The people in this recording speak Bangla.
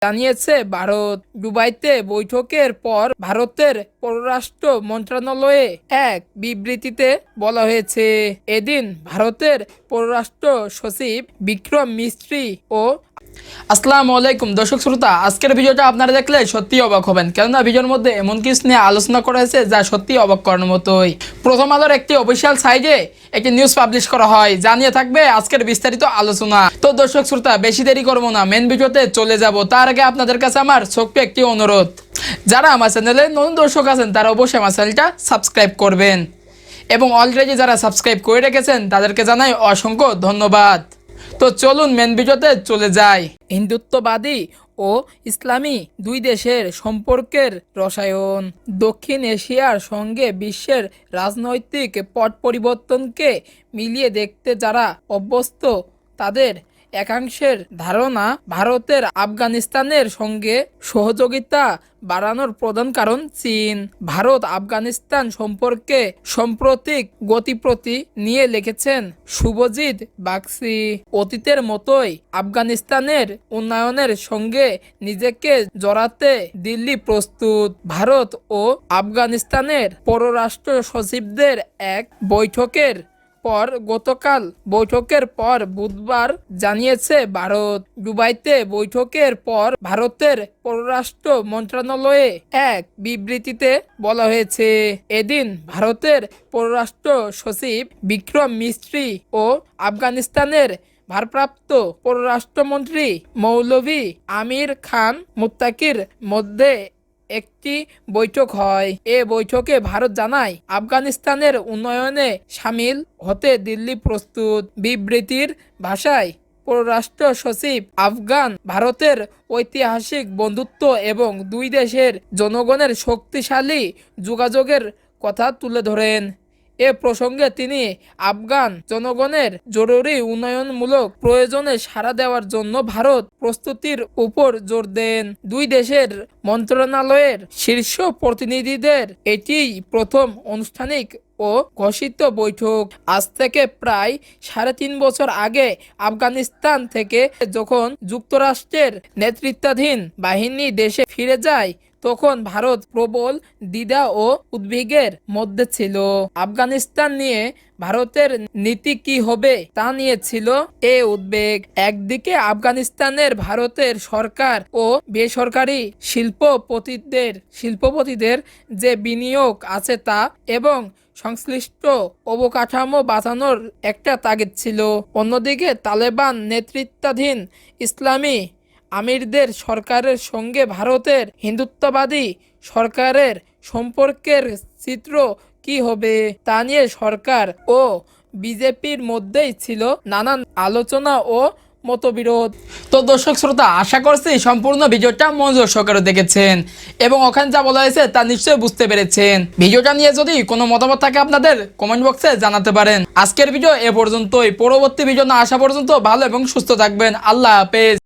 জানিয়েছে ভারত। দুবাইতে বৈঠকের পর ভারতের পররাষ্ট্র মন্ত্রণালয়ে এক বিবৃতিতে বলা হয়েছে, এদিন ভারতের পররাষ্ট্র সচিব বিক্রম মিস্ত্রি ও আসসালামু আলাইকুম দর্শক শ্রোতা, আজকের ভিডিওটা আপনারা দেখলে সত্যি অবাক হবেন, কেননা ভিডিওর মধ্যে এমন কিছু নিয়ে আলোচনা করা হয়েছে যা সত্যি অবাক করার মতোই। প্রথম আলোর একটি অফিসিয়াল সাইটে একটি নিউজ পাবলিশ করা হয়, জানিয়ে থাকবে আজকের বিস্তারিত আলোচনা। তো দর্শক শ্রোতা, বেশি দেরি করবো না, মেন ভিডিওতে চলে যাব। তার আগে আপনাদের কাছে আমার ছোট্ট একটি অনুরোধ, যারা আমার চ্যানেলে নতুন দর্শক আছেন তারা অবশ্যই আমার চ্যানেলটা সাবস্ক্রাইব করবেন, এবং অলরেডি যারা সাবস্ক্রাইব করে রেখেছেন তাদেরকে জানাই অসংখ্য ধন্যবাদ। তো চলুন মেন ভিডিওতে চলে যাই। হিন্দুত্ববাদী ও ইসলামী দুই দেশের সম্পর্কের রসায়ন। দক্ষিণ এশিয়ার সঙ্গে বিশ্বের রাজনৈতিক পট পরিবর্তনকে মিলিয়ে দেখতে যারা অভ্যস্ত, তাদের একাংশের ধারণা ভারতের আফগানিস্তানের সঙ্গে সহযোগিতা বাড়ানোর প্রধান কারণ চীন। ভারত আফগানিস্তান সম্পর্কে সাম্প্রতিক গতিপ্রতি নিয়ে লিখেছেন শুভজিৎ বাগচি, অতীতের মতোই আফগানিস্তানের উন্নয়নের সঙ্গে নিজেকে জড়াতে দিল্লি প্রস্তুত। ভারত ও আফগানিস্তানের পররাষ্ট্র সচিবদের এক বৈঠকের পর বুধবার জানিয়েছে ভারত। দুবাইতে বৈঠকের পর ভারতের পররাষ্ট্র মন্ত্রণালয়ে এক বিবৃতিতে বলা হয়েছে, এদিন ভারতের পররাষ্ট্র সচিব বিক্রম মিস্ত্রি ও আফগানিস্তানের ভারপ্রাপ্ত পররাষ্ট্রমন্ত্রী মৌলভী আমির খান মুত্তাকির মধ্যে একটি বৈঠক হয়। এ বৈঠকে ভারত জানায় আফগানিস্তানের উন্নয়নে সামিল হতে দিল্লি প্রস্তুত। বিবৃতির ভাষায় পররাষ্ট্র সচিব আফগান ভারতের ঐতিহাসিক বন্ধুত্ব এবং দুই দেশের জনগণের শক্তিশালী যোগাযোগের কথা তুলে ধরেন। এ প্রসঙ্গে তিনি আফগান জনগণের জরুরি উন্নয়নমূলক প্রয়োজনে সাড়া দেওয়ার জন্য ভারত প্রস্তুতির উপর জোর দেন। দুই দেশের মন্ত্রণালয়ের শীর্ষ প্রতিনিধিদের এটিই প্রথম আনুষ্ঠানিক ও ঘোষিত বৈঠক। আজ থেকে প্রায় 3.5 বছর আগে আফগানিস্তান থেকে যখন যুক্তরাষ্ট্রের নেতৃত্বাধীন বাহিনী দেশে ফিরে যায়, তখন ভারত প্রবল দ্বিধা ও উদ্বেগের মধ্যে ছিল। আফগানিস্তান নিয়ে ভারতের নীতি কি হবে তা নিয়ে ছিল এ উদ্বেগ। একদিকে ভারতের সরকার ও বেসরকারি শিল্পপতিদের যে বিনিয়োগ আছে তা এবং সংশ্লিষ্ট অবকাঠামো বাঁচানোর একটা তাগিদ ছিল। অন্যদিকে তালেবান নেতৃত্বাধীন ইসলামী আমিরদের সরকারের সঙ্গে ভারতের হিন্দুত্ববাদী সরকারের সম্পর্কের চিত্র কি হবে তা নিয়ে সরকার ও বিজেপির মধ্যেই ছিল নানান আলোচনা ও মতবিরোধ। তো দর্শক শ্রোতা, আশা করছি সম্পূর্ণ ভিডিওটা মনোযোগ সহকারে দেখেছেন এবং ওখানে যা বলা হয়েছে তা নিশ্চয়ই বুঝতে পেরেছেন। ভিডিওটা নিয়ে যদি কোনো মতামত থাকে আপনাদের কমেন্ট বক্সে জানাতে পারেন। আজকের ভিডিও এ পর্যন্তই। পরবর্তী ভিডিও না আসা পর্যন্ত ভালো এবং সুস্থ থাকবেন। আল্লাহ হাফেজ।